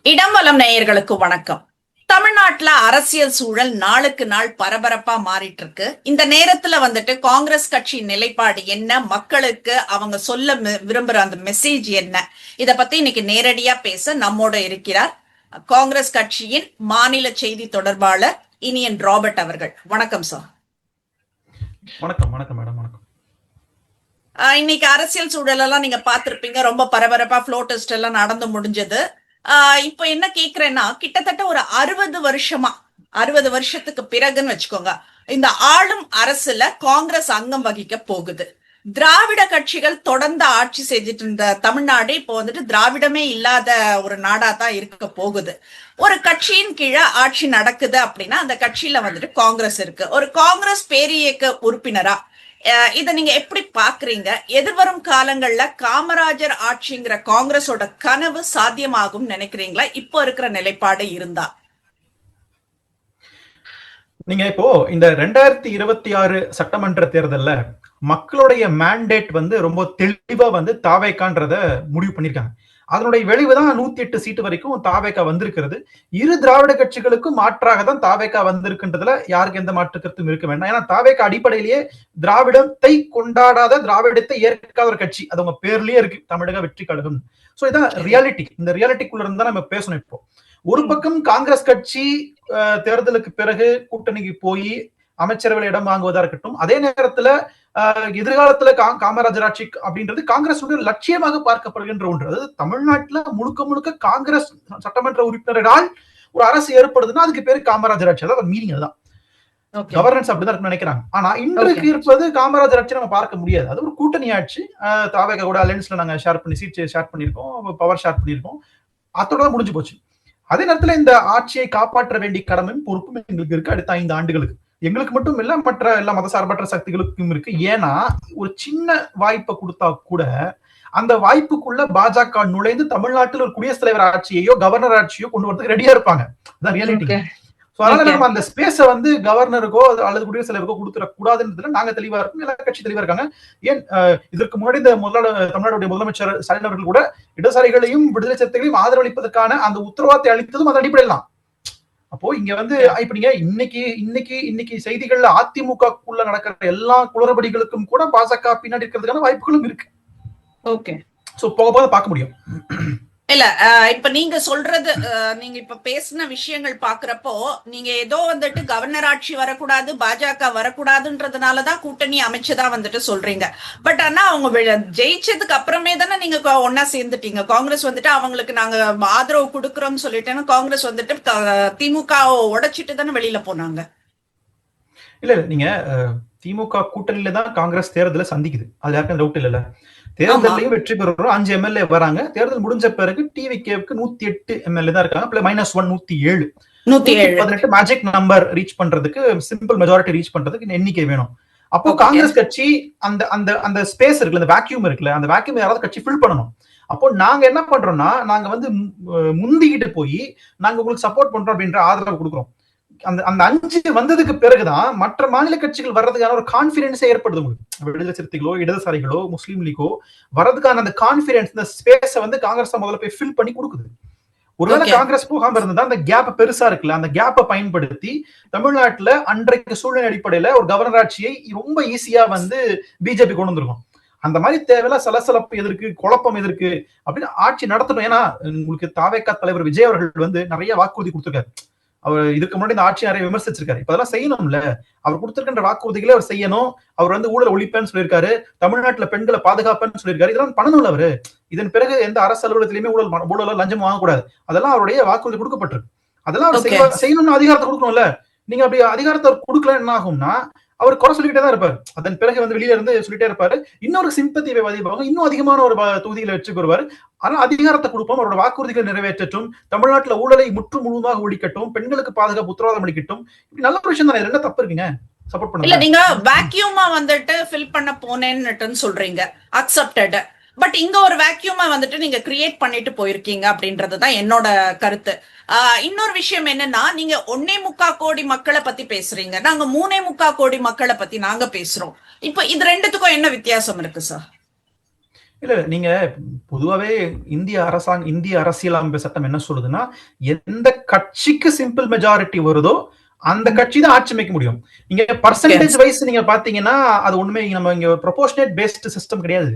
இடம் வலம் நேயர்களுக்கு வணக்கம். தமிழ்நாட்டுல அரசியல் சூழல் நாளுக்கு நாள் பரபரப்பா மாறிட்டு இருக்கு. இந்த நேரத்துல காங்கிரஸ் கட்சி நிலைப்பாடு என்ன, மக்களுக்கு அவங்க சொல்ல விரும்புற அந்த மெசேஜ் என்ன, இத பத்தி இன்னைக்கு நேரடியா பேச நம்மோட இருக்கிறார் காங்கிரஸ் கட்சியின் மாநில செய்தி தொடர்பாளர் இனியன் ராபர்ட் அவர்கள். வணக்கம் சார். வணக்கம். வணக்கம் மேடம். வணக்கம். இன்னைக்கு அரசியல் சூழல் எல்லாம் நீங்க பாத்திருப்பீங்க, ரொம்ப பரபரப்பா ஃப்ளோ டெஸ்ட் எல்லாம் நடந்து முடிஞ்சது. இப்ப என்ன கேக்குறேன்னா, கிட்டத்தட்ட ஒரு 60 வருஷத்துக்கு பிறகுன்னு வச்சுக்கோங்க, இந்த ஆளும் அரசுல காங்கிரஸ் அங்கம் வகிக்க போகுது. திராவிட கட்சிகள் தொடர்ந்து ஆட்சி செஞ்சுட்டு இருந்த தமிழ்நாடு இப்போ திராவிடமே இல்லாத ஒரு நாடா தான் இருக்க போகுது. ஒரு கட்சியின் கீழே ஆட்சி நடக்குது அப்படின்னா அந்த கட்சியில காங்கிரஸ் இருக்கு. ஒரு காங்கிரஸ் பேரியக்க உறுப்பினரா இத நீங்க எப்படி பாக்குறீங்க? எதிர்வரும் காலங்கள்ல காமராஜர் ஆட்சிங்கிற காங்கிரஸோட கனவு சாத்தியமாகும் நினைக்கிறீங்களா இப்போ இருக்கிற நிலைப்பாடு இருந்தா? நீங்க இப்போ இந்த 2026 சட்டமன்ற தேர்தல்ல மக்களுடைய மேண்டேட் ரொம்ப தெளிவா தாவேக்கான்றத முடிவு பண்ணிருக்காங்க. அதனுடைய விளைவுதான் 108 சீட்டு வரைக்கும் தாவேக்கா வந்திருக்கிறது. இரு திராவிட கட்சிகளுக்கும் மாற்றாக தான் தாவேக்கா வந்திருக்கின்றதுல யாருக்கு எந்த மாற்று கருத்தும் இருக்க வேண்டாம். ஏன்னா தாவேக்கா அடிப்படையிலேயே திராவிடத்தை கொண்டாடாத, திராவிடத்தை ஏற்காத ஒரு கட்சி. அது உங்க பேர்லயே இருக்கு, தமிழக வெற்றி கழகம். சோ இதான் ரியாலிட்டி. இந்த ரியாலிட்டிக்குள்ள இருந்து தான் நம்ம பேசணும். இப்போ ஒரு பக்கம் காங்கிரஸ் கட்சி தேர்தலுக்கு பிறகு கூட்டணிக்கு போய் அமைச்சரவையில் இடம் வாங்குவதா இருக்கட்டும், அதே நேரத்துல எதிர்காலத்துல காமராஜர் ஆட்சி அப்படின்றது காங்கிரஸ் லட்சியமாக பார்க்கப்படுகின்ற ஒன்று. அதாவது தமிழ்நாட்டுல முழுக்க முழுக்க காங்கிரஸ் சட்டமன்ற உறுப்பினரால் ஒரு அரசு ஏற்படுதுன்னா அதுக்கு பேரு காமராஜர் ஆட்சி. அதாவது மீனிங் அதுதான். கவர்னன்ஸ் அப்படிதான் நினைக்கிறாங்க. ஆனா இன்றைக்கு இருப்பது காமராஜர் ஆட்சி நம்ம பார்க்க முடியாது. அது ஒரு கூட்டணி ஆட்சி. தாவேகா கூட அலையன்ஸ்ல நாங்க சீட் ஷேர் பண்ணிருக்கோம், பவர் ஷேர் பண்ணிருக்கோம். அதோட முடிஞ்சு போச்சு. அதே நேரத்துல இந்த ஆட்சியை காப்பாற்ற வேண்டிய கடமையும் பொறுப்பும் எங்களுக்கு இருக்கு அடுத்த 5 ஆண்டுகளுக்கு. எங்களுக்கு மட்டும் இல்ல, மற்ற எல்லா மதசார்பற்ற சக்திகளுக்கும் இருக்கு. ஏன்னா ஒரு சின்ன வாய்ப்பை கொடுத்தா கூட அந்த வாய்ப்புக்குள்ள பாஜக நுழைந்து தமிழ்நாட்டில் ஒரு குடியரசுத் தலைவர் ஆட்சியையோ கவர்னர் ஆட்சியோ கொண்டு வரதுக்கு ரெடியா இருப்பாங்க. அதான் ரியாலிட்டி. அதனால நம்ம அந்த ஸ்பேஸ கவர்னருக்கோ அல்லது குடியரசுத் தலைவருக்கோ கொடுத்துட கூடாதுன்றதுல நாங்க தெளிவா இருக்கோம், எல்லா கட்சி தெளிவா இருக்காங்க. ஏன் இதற்கு முன்னாடி இந்த தமிழ்நாடுடைய முதலமைச்சர் ஸ்டாலின் அவர்கள் கூட இடதுசாரிகளையும் விடுதலை சிறுத்தைகளையும் ஆதரவளிப்பதற்கான அந்த உத்தரவாதத்தை அளித்ததும் அதன் அடிப்படையில் தான். அப்போ இங்க இப்ப நீங்க இன்னைக்கு செய்திகள்ல அதிமுகக்குள்ள நடக்கிற எல்லா குளறுபடிகளுக்கும் கூட பாஜக பின்னாடி இருக்கிறதுக்கான வாய்ப்புகளும் இருக்கு. ஓகே. சோ போக போக பார்க்க முடியும். இல்ல இப்ப நீங்க சொல்றது, நீங்க இப்ப பேசின விஷயங்கள் பாக்குறப்போ நீங்க ஏதோ கவர்னர் ஆட்சி வரக்கூடாது, பாஜக வரக்கூடாதுன்றதுனாலதான் கூட்டணி அமைச்சதா சொல்றீங்க. பட் ஆனா அவங்க ஜெயிச்சதுக்கு அப்புறமே தானே நீங்க ஒன்னா சேர்ந்துட்டீங்க. காங்கிரஸ் அவங்களுக்கு நாங்க ஆதரவு கொடுக்கறோம்னு சொல்லிட்டேன்னா காங்கிரஸ் திமுக உடைச்சிட்டு தானே வெளியில போனாங்க. இல்ல நீங்க திமுக கூட்டணியில தான் காங்கிரஸ் தேர்தலை சந்திக்குது, அது யாருக்கும் டவுட் இல்ல. தேர்தலையும் வெற்றி பெறுறோம். 5 எம்எல்ஏ வராங்க. தேர்தல் முடிஞ்ச பிறகு டிவிகேவுக்கு 108 எம்எல்ஏ தான் இருக்காங்க. -1 107 மேஜிக் நம்பர் ரீச் பண்றதுக்கு, சிம்பிள் மெஜாரிட்டி ரீச் பண்றதுக்கு எண்ணிக்கை வேணும். அப்போ காங்கிரஸ் கட்சி அந்த ஸ்பேஸ் இருக்குல்ல, அந்த வேக்யூம் இருக்குல்ல, அந்த வேக்யூம் யாராவது கட்சி ஃபில் பண்ணணும். அப்போ நாங்க என்ன பண்றோம்னா, நாங்க முந்திக்கிட்டு போய் நாங்க உங்களுக்கு சப்போர்ட் பண்றோம் அப்படின்ற ஆதரவு கொடுக்குறோம். அந்த 5 வந்ததுக்கு பிறகுதான் மற்ற மாநில கட்சிகள் வர்றதுக்கான ஒரு கான்பிடன்ஸே ஏற்படுது. விடுதலை சிறுத்தைகளோ இடதுசாரிகளோ முஸ்லீம் லீகோ வர்றதுக்கான அந்த கான்பிடன்ஸ், இந்த ஸ்பேஸ காங்கிரஸ் முதல்ல போய் ஃபில் பண்ணி கொடுக்குது. ஒருவேளை காங்கிரஸ் போகாம இருந்ததா அந்த கேப் பெருசா இருக்குல்ல, அந்த கேப்பை பயன்படுத்தி தமிழ்நாட்டுல அன்றைக்கு சூழ்நிலை அடிப்படையில ஒரு கவர்னர் ஆட்சியை ரொம்ப ஈஸியா பிஜேபி கொண்டு வந்திருக்கும். அந்த மாதிரி தேவையில்ல சலசலப்பு எதற்கு, குழப்பம் எதற்கு அப்படின்னு ஆட்சி நடத்தணும். ஏன்னா உங்களுக்கு தாவேக்கா தலைவர் விஜய் அவர்கள் நிறைய வாக்குறுதி கொடுத்திருக்காரு. அவர் இதுக்கு முன்னாடி இந்த ஆட்சி நிறைய விமர்சிச்சிருக்காரு. இப்ப அதெல்லாம் செய்யணும்ல. அவர் கொடுத்திருக்கின்ற வாக்குறுதிகளை அவர் செய்யணும். அவர் ஊழல் ஒழிப்பேன்னு சொல்லியிருக்காரு, தமிழ்நாட்டுல பெண்களை பாதுகாப்பேன்னு சொல்லியிருக்காரு. இதெல்லாம் பண்ணணும்ல அவரு. இதன் பிறகு எந்த அரசு அலுவலகத்திலுமே ஊழல் லஞ்சம் வாங்கக்கூடாது. அதெல்லாம் அவருடைய வாக்குறுதி கொடுக்கப்பட்டிருக்கு. அதெல்லாம் அவர் செய்யணும்னு அதிகாரத்தை கொடுக்கணும்ல. நீங்க அப்படி அதிகாரத்தை கொடுக்கல என்ன ஆகும்னா அவர் குறை சொல்லிக்கிட்டே தான் இருப்பாரு. அதன் பிறகு வெளியில இருந்து சொல்லிட்டே இருப்பாரு. இன்னொரு சிம்பத்தி பதிவாங்க, இன்னும் அதிகமான ஒரு தொகுதிகளை வெற்றி பெறுவாரு. ஆனா அதிகாரத்தை கொடுப்போம், அவரோட வாக்குறுதிகளை நிறைவேற்றட்டும், தமிழ்நாட்டுல ஊழலை முற்று முழுவதாக ஒழிக்கட்டும், பெண்களுக்கு பாதுகாப்பு உத்தரவாதம் அளிக்கட்டும். இப்படி நல்ல விஷயம் தானே. என்ன தப்பு இருக்குங்க சப்போர்ட் பண்ண? இல்ல நீங்க வேக்யூமா ஃபில் பண்ண போனேன்னு சொல்றீங்க, அக்செப்டட். பட் இங்க ஒரு வேக்யூமா நீங்க கிரியேட் பண்ணிட்டு போயிருக்கீங்க அப்படின்றதுதான் என்னோட கருத்து. இன்னொரு விஷயம் என்னன்னா, நீங்க 1.25 கோடி மக்களை பத்தி பேசுறீங்க, நாங்க 3.25 கோடி மக்களை பத்தி நாங்க பேசுறோம். இப்ப இது ரெண்டுத்துக்கும் என்ன வித்தியாசம் இருக்கு சார்? இல்ல நீங்க பொதுவாவே இந்திய அரசியலமைப்பு சட்டம் என்ன சொல்லுதுன்னா, எந்த கட்சிக்கு சிம்பிள் மெஜாரிட்டி வருதோ அந்த கட்சி தான் ஆட்சி அமைக்க முடியும். நீங்க பர்சன்டேஜ் வைஸ் நீங்க பாத்தீங்கன்னா அது உண்மை. நம்ம இங்க ப்ரொபோர்ஷனேட் பேஸ்ட் சிஸ்டம் கிடையாது.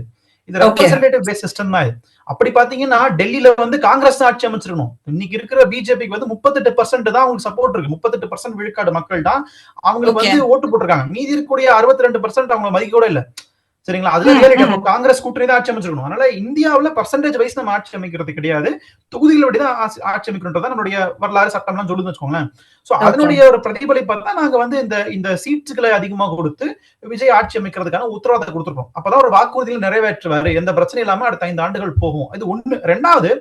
இது ரெப்ரசன்டேட்டிவ் பேஸ்ட் சிஸ்டம் தான். அப்படி பாத்தீங்கன்னா டெல்லியில வந்து காங்கிரஸ் ஆட்சி அமைச்சிருக்கணும். இன்னைக்கு இருக்கிற பிஜேபிக்கு வந்து 38% தான் அவங்களுக்கு சப்போர்ட் இருக்கு. 38% விழுக்காடு மக்கள் தான் அவங்களுக்கு வந்து ஓட்டு போட்டிருக்காங்க. மீதி இருக்கக்கூடிய 62% அவங்க மதிக்க கூட இல்ல. சரிங்களா? அதுல ரியாலிட்டி. அப்போ காங்கிரஸ் கூட்டணி தான் ஆட்சி அமைச்சிருக்கணும். அதனால இந்தியாவுல பர்சன்டேஜ் வைஸ் நம்ம ஆட்சி அமைக்கிறது கிடையாது. தொகுதிகளை விட ஆட்சி அமைக்கணும்ன்றதா நம்மளுடைய வரலாறு சட்டம்லாம் சொல்லுன்னு வச்சுக்கோங்களேன். சோ அதனுடைய ஒரு பிரதிபலிப்பா தான் நாங்க வந்து இந்த சீட்ஸ்களை அதிகமா கொடுத்து விஜய் ஆட்சி அமைக்கிறதுக்கான உத்தரவாதத்தை கொடுத்துருக்கோம். அப்பதான் ஒரு வாக்குறுதியில் நிறைவேற்றுவாரு. எந்த பிரச்சனையும் இல்லாம அடுத்த 5 ஆண்டுகள் போகும். இது ஒண்ணு. ரெண்டாவது,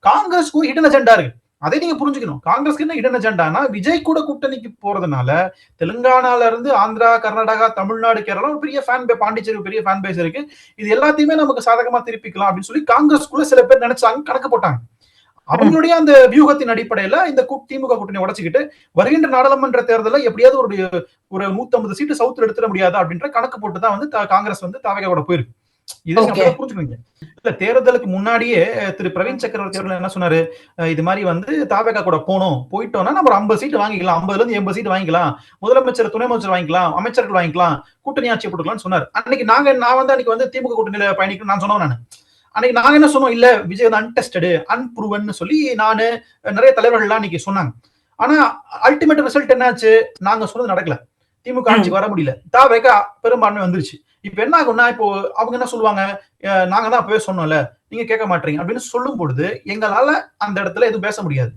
காங்கிரஸ்க்கு ஒரு ஹிடன் அஜெண்டா இருக்கு. அதை நீங்க புரிஞ்சுக்கணும். காங்கிரஸ்க்கு என்ன ஹிடன் அஜெண்டானா, விஜய் கூட கூட்டணிக்கு போறதுனால தெலுங்கானால இருந்து ஆந்திரா, கர்நாடகா, தமிழ்நாடு, கேரளா ஒரு பெரிய பாண்டிச்சேரி பெரிய ஃபேன் பேஸ் இருக்கு. இது எல்லாத்தையுமே நமக்கு சாதகமா திருப்பிக்கலாம் அப்படின்னு சொல்லி காங்கிரஸ்குள்ள சில பேர் நினைச்சாங்க, கணக்கு போட்டாங்க. அவங்களுடைய அந்த வியூகத்தின் அடிப்படையில இந்த திமுக கூட்டணி உடைச்சுக்கிட்டு வருகின்ற நாடாளுமன்ற தேர்தலில் எப்படியாவது ஒரு 150 சீட்டு சவுத்துல எடுத்துட முடியாதா அப்படின்ற கணக்கு போட்டுதான் வந்து காங்கிரஸ் வந்து தாவேகாவோட போயிருக்கு. இதை புரிஞ்சுக்கோங்க. இல்ல தேர்தலுக்கு முன்னாடியே திரு பிரவீன் சக்கரவர்த்தி அவர்கள் என்ன சொன்னாரு, இது மாதிரி வந்து தாவேகா கூட போயிட்டோம்னா நம்ம ஒரு 50 சீட்டு வாங்கிக்கலாம், 50ல இருந்து 80 சீட்டு வாங்கிக்கலாம், முதலமைச்சர் துணை முதலமைச்சர் வாங்கிக்கலாம், அமைச்சர்கள் வாங்கிக்கலாம், கூட்டணி ஆட்சி போட்டுக்கலாம்னு சொன்னார். அன்னைக்கு வந்து திமுக கூட்டணியில பயணிக்கணும் நான் சொன்னேன். அன்னைக்கு நாங்க என்ன சொன்னோம், இல்ல விஜய் வந்து அன்டெஸ்டடு அன்ப்ரூவன் சொல்லி நானு நிறைய தலைவர்கள்லாம் இன்னைக்கு சொன்னாங்க. ஆனா அல்டிமேட் ரிசல்ட் என்னாச்சு? நாங்க சொன்னது நடக்கல. திமுக ஆட்சி வர முடியல. தாவேகா பெரும்பான்மை வந்துருச்சு. இப்ப என்ன ஆகும்னா, இப்போ அவங்க என்ன சொல்லுவாங்க, நாங்க தான் அப்பவே சொன்னோம்ல, நீங்க கேட்க மாட்டீங்க அப்படின்னு சொல்லும் பொழுது எங்களால அந்த இடத்துல எதுவும் பேச முடியாது.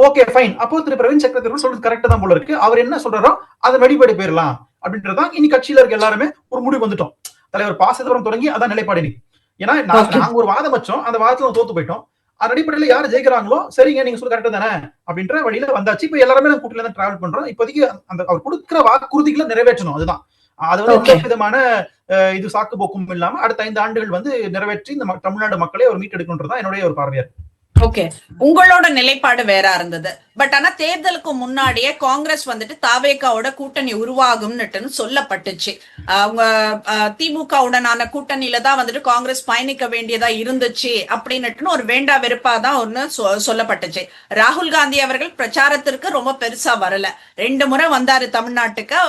Okay fine. அப்போ திரு பிரவீன் சக்கரவர்த்தி சொல்றது கரெக்டா தான் போல இருக்கு. அவர் என்ன சொல்றாரோ அதை வெளிப்படை போயிடலாம் அப்படின்றதான் இனி கட்சியில இருக்க எல்லாருமே ஒரு முடிவு வந்துட்டோம். தலைவர் பாசிதவரம் தொடங்கி அதான் நிலைப்பாடு. ஏன்னா நாங்க ஒரு வாதம் வச்சோம், அந்த வாதத்துல தோத்து போயிட்டோம். அதன் அடிப்படையில யாரு ஜெயிக்கிறாங்களோ சரிங்க நீங்க சொல்ல கரெக்டா தானே அப்படின்ற வழியில வந்தாச்சு. இப்ப எல்லாருமே நம்ம கூட்டணியில தான் டிராவல் பண்றோம். இப்போதைக்கு அந்த அவர் கொடுக்கிற வாக்குறுதிகளை நிறைவேற்றணும். அதுதான் அது வந்து விதமான இது சாக்கு போக்கும் இல்லாம அடுத்த 5 ஆண்டுகள் வந்து நிறைவேற்றி இந்த தமிழ்நாடு மக்களை ஒரு மீட்டெடுக்கணும்ன்றதான் என்னுடைய ஒரு பார்வையா இருக்கு. ஓகே, உங்களோட நிலைப்பாடு வேற இருந்தது. பட் ஆனா தேர்தலுக்கு முன்னாடியே காங்கிரஸ் வந்துட்டு தாவேகாவோட கூட்டணி உருவாகும்னுட்டு சொல்லப்பட்டுச்சு. அவங்க திமுகவுடனான கூட்டணியில தான் வந்துட்டு காங்கிரஸ் பயணிக்க வேண்டியதா இருந்துச்சு அப்படின்னுட்டு ஒரு வேண்டா வெறுப்பா தான் ஒண்ணு சொல்லப்பட்டுச்சு. ராகுல் காந்தி அவர்கள் பிரச்சாரத்திற்கு ரொம்ப பெருசா வரல. 2 முறை வந்தாரு தமிழ்நாட்டுக்கு.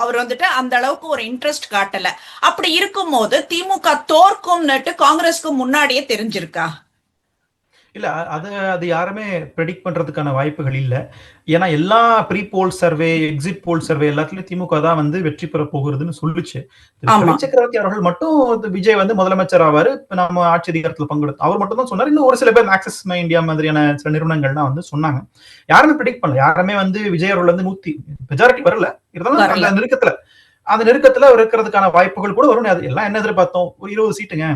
அவர் வந்துட்டு அந்த அளவுக்கு ஒரு இன்ட்ரெஸ்ட் காட்டல. அப்படி இருக்கும் போது திமுக தோற்கும்னுட்டு காங்கிரஸ்க்கு முன்னாடியே தெரிஞ்சிருக்கா? இல்ல அது யாருமே ப்ரெடிக்ட் பண்றதுக்கான வாய்ப்புகள் இல்ல. ஏன்னா எல்லா pre poll survey, exit poll survey எல்லாத்துலயும் திமுக தான் வந்து வெற்றி பெற போகிறதுன்னு சொல்லுச்சு. சக்கரவர்த்தி அவர்கள் மட்டும் விஜய் வந்து முதலமைச்சர் ஆவாரு, நம்ம ஆட்சி அதிகாரத்துல பங்கெடுத்து அவர் மட்டும் தான் சொன்னார். இன்னும் ஒரு சில பேர் ஆக்சஸ் இந்தியா மாதிரியான சில நிறுவனங்கள்லாம் வந்து சொன்னாங்க. யாருமே ப்ரெடிக்ட் பண்ணல. யாருமே வந்து விஜய் அவர்கள் வந்து மெஜாரிட்டி வரல. இருந்தாலும் அந்த நெருக்கத்துல இருக்கிறதுக்கான வாய்ப்புகள் கூட வரும். எல்லாம் என்ன எதிர்பார்த்தோம், ஒரு 20 சீட்டுங்க,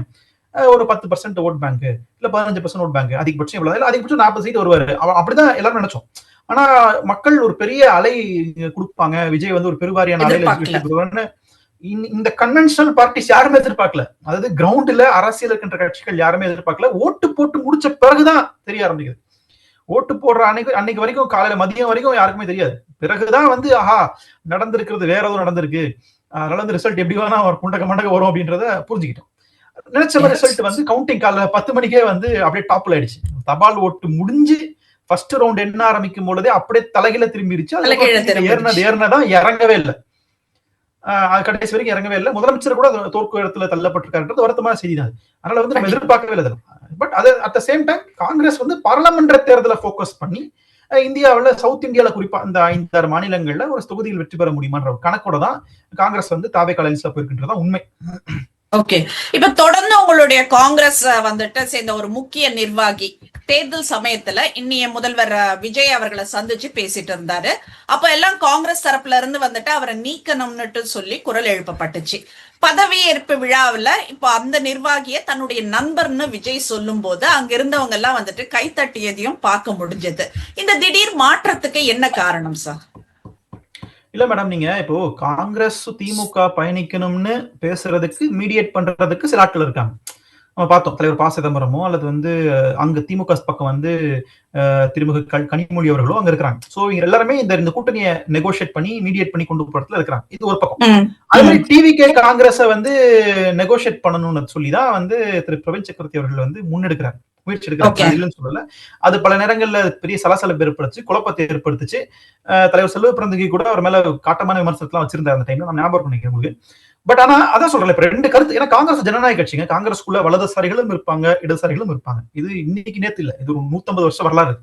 ஒரு 10% ஓட் பேங்க், இல்ல 15% ஓட் பேங்க், அதிகபட்சம் இவ்வளவு இல்ல, அதிகபட்சம் 40 சீட் வருவாரு. அப்படிதான் எல்லாரும் நினைச்சோம். ஆனா மக்கள் ஒரு பெரிய அலை கொடுப்பாங்க, விஜய் வந்து ஒரு பெருவாரியான அலையில இந்த கன்வென்ஷனல் பார்ட்டிஸ் யாருமே எதிர்பார்க்கல. அதாவது கிரவுண்ட்ல அரசியல் இருக்கின்ற கட்சிகள் யாருமே எதிர்பார்க்கல. ஓட்டு போட்டு முடிச்ச பிறகுதான் தெரிய ஆரம்பிக்குது. ஓட்டு போடுற அன்னைக்கு வரைக்கும் காலையில மதியம் வரைக்கும் யாருக்குமே தெரியாது. பிறகுதான் வந்து ஆஹா நடந்திருக்கிறது வேற எதுவும் நடந்திருக்கு, அதனால வந்து ரிசல்ட் எப்படி வேணா குண்டக்க மண்டக்க வரும் அப்படின்றத புரிஞ்சுக்கிட்டோம். நினைச்ச ரிசல்ட் வந்து கவுண்டிங் காலைல 10 மணிக்கே வந்து அப்படியே டாப்ல ஆயிடுச்சு. தபால் ஓட்டு முடிஞ்சு ஃபர்ஸ்ட் ரவுண்ட் என்ன ஆரம்பிக்கும் பொழுதே அப்படியே தலைகீழ திரும்பிடுச்சு. ஏறினதான் இறங்கவே இல்லை. கடைசி வரைக்கும் இறங்கவே இல்லை. முதலமைச்சர் கூட தோற்கும் இடத்துல தள்ளப்பட்டிருக்காருன்றது வருத்தமான செய்தி தான். அதனால வந்து நம்ம எதிர்பார்க்கவே இல்லை. பட் அது at the same time Congress வந்து பாராளுமன்ற தேர்தலை போக்கஸ் பண்ணி இந்தியாவில் சவுத் இந்தியாவில் குறிப்பா இந்த 5-6 மாநிலங்கள்ல ஒரு தொகுதியில் வெற்றி பெற முடியுமான்ற கணக்கோட தான் காங்கிரஸ் வந்து தாவேகா அலைன்ஸ்ல போயிருக்கின்றதா உண்மை. ஓகே, இப்ப தொடர்ந்து உங்களுடைய காங்கிரஸ் வந்துட்டு சேர்ந்த ஒரு முக்கிய நிர்வாகி தேர்தல் சமயத்துல இன்னைய முதல்வர் விஜய் அவர்களை சந்திச்சு பேசிட்டு இருந்தாரு. அப்ப எல்லாம் காங்கிரஸ் தரப்புல இருந்து வந்துட்டு அவரை நீக்கணும்னுட்டு சொல்லி குரல் எழுப்பப்பட்டுச்சு. பதவியேற்பு விழாவில் இப்ப அந்த நிர்வாகிய தன்னுடைய நண்பர்னு விஜய் சொல்லும் போது அங்க இருந்தவங்க எல்லாம் வந்துட்டு கைத்தட்டியதையும் பார்க்க முடிஞ்சது. இந்த திடீர் மாற்றத்துக்கு என்ன காரணம் சார்? இல்ல மேடம், நீங்க இப்போ காங்கிரஸ் திமுக பயணிக்கணும்னு பேசுறதுக்கு மீடியேட் பண்றதுக்கு சில ஆட்கள் இருக்காங்க. நம்ம பார்த்தோம். தலைவர் ப. சிதம்பரமோ அல்லது வந்து அங்க திமுக பக்கம் வந்து திருமிகு கனிமொழி அவர்களோ அங்க இருக்கிறாங்க. சோ இவங்க எல்லாருமே இந்த கூட்டணியை நெகோஷியேட் பண்ணி மீடியேட் பண்ணி கொண்டு போறதுல இருக்கிறாங்க. இது ஒரு பக்கம். அதே மாதிரி டிவிகே காங்கிரஸ வந்து நெகோஷியேட் பண்ணணும்னு சொல்லிதான் வந்து திரு பிரவீன் சக்கரவர்த்தி அவர்கள் வந்து முன்னெடுக்கிறார், முயற்சி எடுக்கிறார். இல்லைன்னு சொல்லல. அது பல நேரங்கள்ல பெரிய சலசலப்பு ஏற்படுத்துச்சு, குழப்பத்தை ஏற்படுத்துச்சு. தலைவர் செல்வ பிறந்தகை கூட அவர் மேல காட்டமான விமர்சனத்தெல்லாம் வச்சிருந்தார் அந்த டைம்ல. நான் ஞாபகம் பண்ணிக்கிறேன் உங்களுக்கு. பட் ஆனா அதான் சொல்றேன், இப்ப ரெண்டு கருத்து. ஏன்னா காங்கிரஸ் ஜனநாயக கட்சிங்க. காங்கிரஸ்குள்ள வலதுசாரிகளும் இருப்பாங்க, இடதுசாரிகளும் இருப்பாங்க. இது இன்னைக்கு நேத்து இல்ல, இது ஒரு 150 வருஷம் வரலாறு.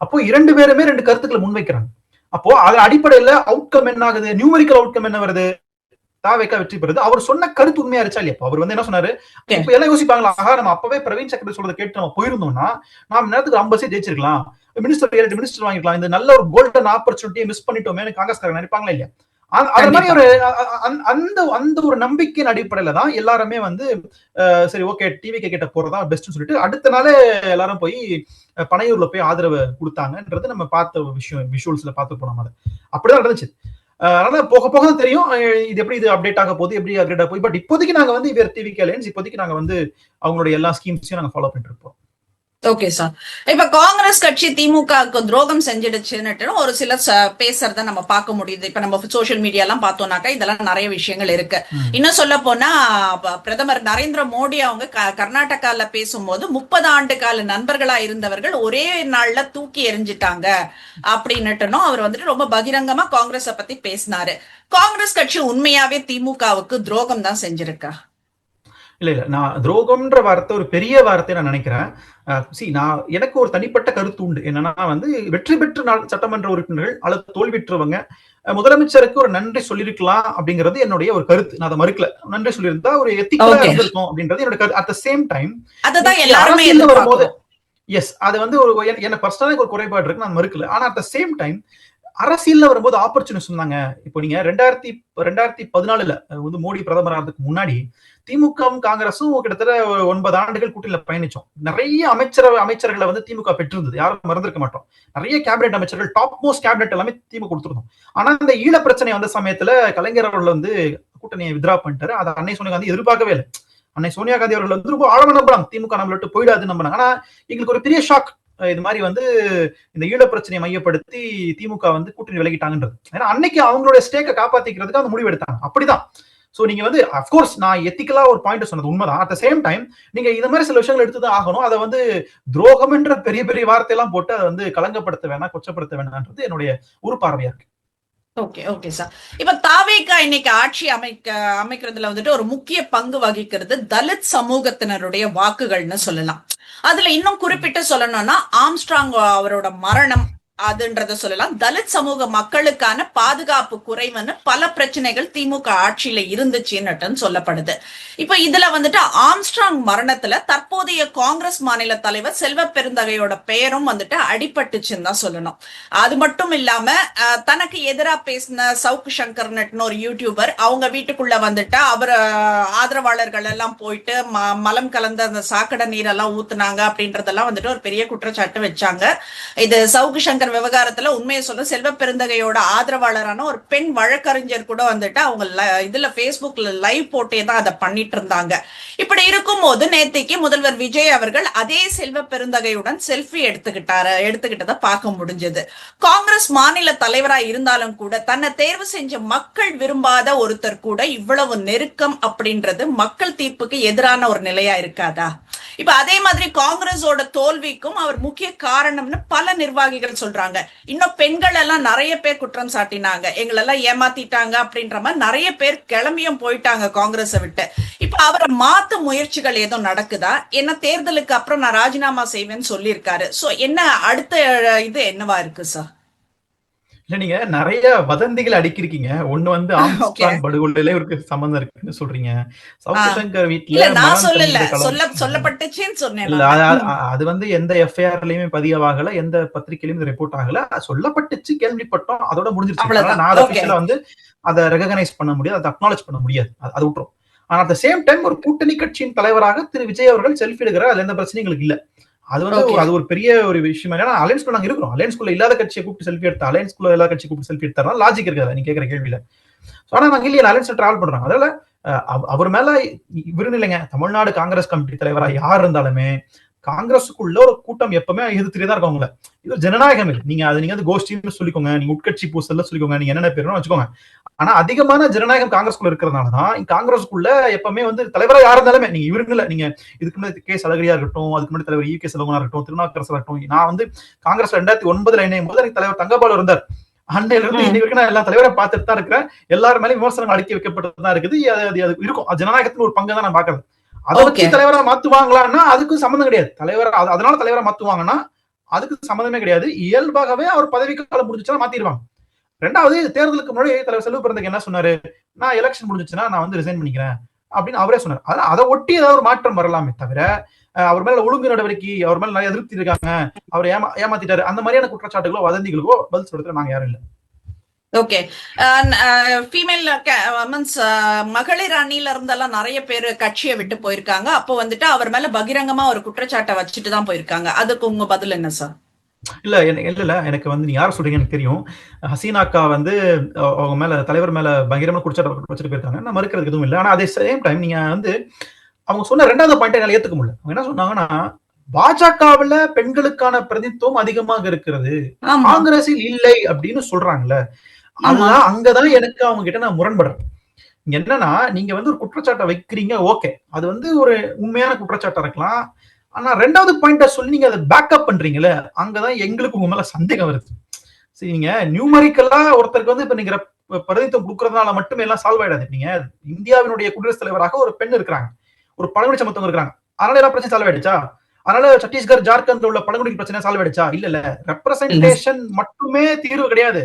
அப்போ இரண்டு பேருமே ரெண்டு கருத்துக்களை முன்வைக்கிறாங்க. அப்போ அதன் அடிப்படையில அவுட்கம் என்ன ஆகுது, நியூமரிக்கல் அவுட்கம் என்ன வருது, தாவேக்கா வெற்றி பெறுது. அவர் சொன்ன கருத்து உண்மையா இருச்சா இல்லையா? அவர் வந்து என்ன சொன்னாரு, இப்ப எல்லாம் யோசிப்பாங்களா, ஆகா நம்ம அப்பவே பிரவீன் சக்கரவர்த்தி சொல்றதை கேட்டு நம்ம போயிருந்தோம்னா நாம நேரத்துக்கு 50 சீட் ஜெயிச்சிருக்கலாம், மினிஸ்டர் வாங்கிக்கலாம், இந்த நல்ல ஒரு கோல்டன் ஆப்பர்ச்சுனிட்டியை மிஸ் பண்ணிட்டோமே காங்கிரஸ்காரங்க நினைப்பாங்களா இல்லையா? அது மாதிரி ஒரு அந்த ஒரு நம்பிக்கையின் அடிப்படையில தான் எல்லாருமே வந்து சரி ஓகே டிவிகே கிட்ட போறதா பெஸ்ட்னு சொல்லிட்டு அடுத்த நாளே எல்லாரும் போய் பனையூர்ல போய் ஆதரவு கொடுத்தாங்கன்றது நம்ம பார்த்த விஷயம், விஷுவல்ஸ்ல பார்த்து போனோம். அது அப்படிதான் நடந்துச்சு. அதனால போக போக தான் தெரியும் இது எப்படி இது அப்டேட் ஆக போகுது, எப்படி அப்டேட் ஆக போகுது. பட் இப்போதைக்கு நாங்க வந்து இவர் டிவிகே அலையன்ஸ் இப்போதைக்கு நாங்க வந்து அவங்களுடைய எல்லா ஸ்கீம்ஸையும் நாங்க ஃபாலோ பண்ணிட்டு இருப்போம். Okay sir. இப்ப காங்கிரஸ் கட்சி திமுகவுக்கு துரோகம் செஞ்சிடுச்சுன்னு ஒரு சிலர் பேசுறத நம்ம பார்க்க முடியுது. இப்ப நம்ம சோசியல் மீடியா எல்லாம் பார்த்தோம்னாக்கா இதெல்லாம் நிறைய விஷயங்கள் இருக்கு. இன்னும் சொல்ல போனா பிரதமர் நரேந்திர மோடி அவங்க கர்நாடகால பேசும்போது 30 ஆண்டு கால நண்பர்களா இருந்தவர்கள் ஒரே நாள்ல தூக்கி எறிஞ்சிட்டாங்க அப்படின்னுட்டுனும் அவர் வந்துட்டு ரொம்ப பகிரங்கமா காங்கிரஸ பத்தி பேசினாரு. காங்கிரஸ் கட்சி உண்மையாவே திமுகவுக்கு துரோகம் தான் செஞ்சிருக்கா? இல்ல நான் துரோகம்ன்ற வார்த்தை ஒரு பெரிய வார்த்தை நான் நினைக்கிறேன். நான் எனக்கு ஒரு தனிப்பட்ட கருத்து உண்டு. என்னன்னா வந்து வெற்றி பெற்ற சட்டமன்ற உறுப்பினர்கள் அல்லது தோல்விற்றவங்க முதலமைச்சருக்கு ஒரு நன்றி சொல்லிருக்கலாம் அப்படிங்கிறது என்னுடைய ஒரு கருத்து. நான் அதை மறுக்கல. நன்றி சொல்லியிருந்தா ஒரு எத்திக்கலா இருந்திருக்கும் அப்படின்றது என்னோட கருத்து. அட் த சேம் டைம் அரசியல் வரும்போது எஸ் அது வந்து ஒரு என்ன பர்சனலா ஒரு குறைபாடு இருக்கு, நான் மறுக்கல. ஆனா அட் த சேம் டைம் அரசியல்ல வரும்போது ஆப்பர்ச்சுனிட்டி சொன்னாங்க. இப்போ நீங்க 2014 வந்து மோடி பிரதமர் ஆகிறதுக்கு முன்னாடி திமுகவும் காங்கிரஸும் கிட்டத்தட்ட 9 ஆண்டுகள் கூட்டணியில பயணிச்சோம். நிறைய அமைச்சர்களை வந்து திமுக பெற்றிருந்தது, யாரும் மறந்திருக்க மாட்டோம். நிறைய கேபினெட் அமைச்சர்கள், டாப் மோஸ்ட் கேபினெட் எல்லாமே திமுக கொடுத்திருந்தோம். ஆனா இந்த ஈழ பிரச்சனை வந்த சமயத்துல கலைஞர் அவர்கள் வந்து கூட்டணியை வித்ரா பண்ணிட்டாரு. அதை அன்னை சோனியா காந்தி எதிர்பார்க்கவே இல்லை. அன்னை சோனியா காந்தி அவர்கள் வந்து ரொம்ப ஆழமா நம்புறாங்க திமுக நம்மள விட்டு போயிடாதுன்னு நம்பினாங்க. ஆனா எங்களுக்கு ஒரு பெரிய ஷாக், இது மாதிரி வந்து இந்த ஈழ பிரச்சனையை மையப்படுத்தி திமுக வந்து கூட்டணி விலகிட்டாங்கன்றது. ஏன்னா அன்னைக்கு அவங்களுடைய ஸ்டேக்கை காப்பாத்திக்கிறதுக்கு அந்த முடிவு எடுத்தாங்க. அப்படிதான். சோ நீங்க வந்து அப்கோர்ஸ் நான் எத்திக்கலா ஒரு பாயிண்ட் சொன்னது உண்மைதான். அட் த சேம் டைம் நீங்க இந்த மாதிரி சில விஷயங்கள் எடுத்துதான் ஆகணும். அதை வந்து துரோகம் என்ற பெரிய பெரிய வார்த்தையெல்லாம் போட்டு அதை வந்து களங்கப்படுத்த வேணாம், கொச்சப்படுத்த வேணாம்ன்றது என்னுடைய ஒரு பார்வையா இருக்கு. Okay okay sir. இப்ப தாவேகா இன்னைக்கு ஆட்சி அமைக்கிறதுல வந்துட்டு ஒரு முக்கிய பங்கு வகிக்கிறது தலித் சமூகத்தினருடைய வாக்குகள்னு சொல்லலாம். அதுல இன்னும் குறிப்பிட்டு சொல்லணும்னா ஆம்ஸ்ட்ராங் அவரோட மரணம் அதுன்றத சொல்லலாம். தலித் சமூக மக்களுக்கான பாதுகாப்பு குறைவுன்னு பல பிரச்சனைகள் திமுக ஆட்சியில இருந்துச்சுன்னு சொல்லப்படுது. இப்ப இதுல வந்துட்டு ஆம்ஸ்ட்ராங் மரணத்துல தற்போதைய காங்கிரஸ் மாநில தலைவர் செல்வ பெருந்தகையோட பெயரும் வந்துட்டு அடிபட்டுச்சுன்னு தான் சொல்லணும். அது மட்டும் இல்லாம தனக்கு எதிராக பேசின சவுக்கு சங்கர்னு ஒரு யூடியூபர் அவங்க வீட்டுக்குள்ள வந்துட்டு அவர் ஆதரவாளர்கள் எல்லாம் போயிட்டு மலம் கலந்த அந்த சாக்கடை நீரெல்லாம் ஊத்துனாங்க அப்படின்றதெல்லாம் வந்துட்டு ஒரு பெரிய குற்றச்சாட்டு வச்சாங்க. இது சவுக்கு சங்கர் விவகாரத்துல உண்மையை சொல்ல செல்வ பெருந்தகையோட ஆதரவாளரான ஒரு பெண் வழக்கறிஞர் கூட வந்துட்டு அவங்க இதுல பேஸ்புக்ல லைவ் போட்டே தான் அதை பண்ணிட்டு இருந்தாங்க. இப்படி இருக்கும்போது நேத்திக்கு முதல்வர் விஜய் அவர்கள் அதே செல்வ பெருந்தகையுடன் செல்ஃபி எடுத்துக்கிட்டதை பார்க்க முடிஞ்சது. காங்கிரஸ் மாநில தலைவரா இருந்தாலும் கூட தன்னை தேர்வு செஞ்ச மக்கள் விரும்பாத ஒருத்தர் கூட இவ்வளவு நெருக்கம் அப்படின்றது மக்கள் தீர்ப்புக்கு எதிரான ஒரு நிலையா இருக்காதா? இப்ப அதே மாதிரி காங்கிரஸோட தோல்விக்கும் அவர் முக்கிய காரணம்னு பல நிர்வாகிகள் சொல்றாங்க. இன்னும் பெண்கள் எல்லாம் நிறைய பேர் குற்றம் சாட்டினாங்க, எங்களெல்லாம் ஏமாத்திட்டாங்க அப்படின்ற மாதிரி நிறைய பேர் கிளம்பியும் போயிட்டாங்க காங்கிரஸை விட்டு. இப்ப அவரை மாத்த முயற்சிகள் ஏதோ நடக்குதா? என்ன தேர்தலுக்கு அப்புறம் நான் ராஜினாமா செய்வேன்னு சொல்லியிருக்காரு. சோ என்ன அடுத்த இது என்னவா இருக்கு சார்? இல்ல நீங்க நிறைய வதந்திகள் அடிக்கிறீங்க. ஒண்ணு வந்து ஆம்ஸ்ட்ராங் படுகொலையில இவருக்கு சம்பந்தம் இருக்குன்னு சொல்றீங்க. சவுக்கு சங்கர் வீட்டுல நான் சொல்லப்பட்டுச்சுன்னு சொன்னேன். அது வந்து எந்த எஃப்ஐஆர்லயுமே பதிவாகல, எந்த பத்திரிகையிலும் ரிப்போர்ட் ஆகல. சொல்லப்பட்டுச்சு, கேள்விப்பட்டோம், அதோட முடிஞ்சிருச்சு. நான் அபிஷியலா வந்து அதை ரெகனைஸ் பண்ண முடியாது, அதை அக்னாலேஜ் பண்ண முடியாது, அது விட்டுரும். ஆனா அட் த சேம் டைம் ஒரு கூட்டணி கட்சியின் தலைவராக திரு விஜய் அவர்கள் செல்ஃபி எடுக்கிறார். அதுல எந்த பிரச்சனைகளுக்கு இல்ல. அது வந்து அது ஒரு பெரிய ஒரு விஷயம். ஏன்னா அலையன்ஸ்குள்ள நாங்க இருக்கிறோம். அலையன்ஸ்குள்ள இல்லாத கட்சியை கூப்பிட்டு செல்ஃபி எடுத்தா, அலையன்ஸ்குள்ள எல்லா கட்சியை கூப்பிட்டு செல்ஃபி எடுத்தா லாஜிக் இருக்காது நீங்க கேட்கிற கேள்வியில. ஆனா நாங்க இல்லையா அலையன்ஸ் டிராவல் பண்றாங்க. அதனால அவர் மேல இவருன்னு இல்லைங்க, தமிழ்நாடு காங்கிரஸ் கமிட்டி தலைவரா யார் இருந்தாலுமே காங்கிரஸுக்குள்ள ஒரு கூட்டம் எப்பவுமே எதிர்த்துட்டே தான் இருக்கவங்கள. இது ஜனநாயகம் இது. நீங்க அது நீங்க வந்து கோஷ்டின்னு சொல்லிக்கோங்க, நீங்க உட்கட்சி பூசல்ல சொல்லிக்கோங்க, நீங்க என்னென்ன பேரும் வச்சுக்கோங்க. ஆனா அதிகமான ஜனநாயகம் காங்கிரஸ்குள்ள இருக்கிறதுனாலதான் காங்கிரஸுக்குள்ள எப்பவுமே வந்து தலைவரா யார் இருந்தாலுமே, நீங்க இவருன்னு இல்ல, நீங்க இதுக்கு முன்னாடி கே அழகிரியா இருக்கட்டும், அதுக்கு முன்னாடி தலைவர் கே செல்வகுமாரா இருக்கட்டும், திருநாவுக்கரசா இருக்கட்டும், நான் வந்து காங்கிரஸ் 2009 இணையும் போது எனக்கு தலைவர் தங்கபாலு இருந்தார். அன்னையில இருந்து இன்னைக்கு வரைக்கும் நான் எல்லா தலைவரை பார்த்துட்டு தான் இருக்கிறேன். எல்லாரும் மேலே விமர்சனங்கள் அடுக்கி வைக்கப்பட்டு தான் இருக்குது. அது இருக்கும். ஜனநாயகத்தின் ஒரு பங்கு தான் நான் பாக்குறது. அதை வச்சு தலைவரா மாத்துவாங்களான்னா அதுக்கும் சம்மந்தம் கிடையாது. தலைவரா அதனால தலைவரா மாத்துவாங்கன்னா அதுக்கு சம்மந்தமே கிடையாது. இயல்பாகவே அவர் பதவி காலம் முடிஞ்சுச்சுன்னா மாத்திடுவாங்க. ரெண்டாவது, தேர்தலுக்கு முன்னாடி தலைவர் செல்வ பிறந்தக்கு என்ன சொன்னாரு, நான் எலெக்ஷன் முடிஞ்சுச்சுன்னா நான் வந்து ரிசைன் பண்ணிக்கிறேன் அப்படின்னு அவரே சொன்னார். அதனால அதை ஒட்டி ஏதாவது ஒரு மாற்றம் வரலாமே தவிர, அவர் மேல ஒழுங்கு நடவடிக்கை, அவர் மேல நிறைய அதிருப்தி இருக்காங்க, அவர் ஏமாத்திட்டாரு, அந்த மாதிரியான குற்றச்சாட்டுகளோ வதந்திகளுக்கோ பதில் சொல்றதுல நாங்க யாரும் இல்லை. ஓகே. ஃபீமேல் மீன்ஸ் மகளிர் அணியில இருந்தெல்லாம் நிறைய பேர் கட்சியை விட்டு போயிருக்காங்க. அப்போ வந்துட்டு அவர் மேல பகிரங்கமா ஒரு குற்றச்சாட்டை வச்சுட்டு தான் போயிருக்காங்க. அதுக்கு உங்க பதில் என்ன சார்? இல்ல எனக்கு வந்து நீங்க யார சொல்றீங்க எனக்கு தெரியும். ஹசீனா அக்கா வந்து அவங்க மேல தலைவர் மேல பயங்கரமா குற்றச்சாட்டு வச்சுட்டு போயிருக்காங்க. நான் மறுக்கிறதுக்கு எதுவும் இல்லை. ஆனா அதே சேம் டைம் நீங்க வந்து அவங்க சொன்ன ரெண்டாவது பாயிண்ட் என்னால ஏத்துக்க முடியல. அவங்க என்ன சொன்னாங்கன்னா, பாஜகவுல பெண்களுக்கான பிரதித்துவம் அதிகமாக இருக்கிறது, காங்கிரஸில் இல்லை அப்படின்னு சொல்றாங்கல்ல. அதுதான் அங்கதான் எனக்கு அவங்க கிட்ட நான் முரண்படுறேன். என்னன்னா, நீங்க வந்து ஒரு குற்றச்சாட்டை வைக்கிறீங்க, ஓகே, அது வந்து ஒரு உண்மையான குற்றச்சாட்டா இருக்கலாம். ஆனா ரெண்டாவது பாயிண்ட சொல்லி நீங்க அதை பேக்கப் பண்றீங்கல்ல, அங்கதான் எங்களுக்கு உங்க மேல சந்தேகம் வருது. சரி, நீங்க நியூமரிக்கலா ஒருத்தருக்கு வந்து இப்ப நீங்க பிரதித்துவம் கொடுக்கறதுனால மட்டுமே எல்லாம் சால்வ் ஆயிடாது. நீங்க இந்தியாவினுடைய குடியரசுத் தலைவராக ஒரு பெண் இருக்கிறாங்க, ஒரு பழங்குடி சமத்துவம் இருக்கிறாங்க, அதனால எல்லாம் பிரச்சனை சால்வ் ஆயிடுச்சா? அதனால சத்தீஸ்கர் ஜார்க்கண்ட்ல உள்ள பழங்குடி பிரச்சனை சால்வ் ஆயிடுச்சா? இல்ல. ரெப்ரசன்டேஷன் மட்டுமே தீர்வு கிடையாது.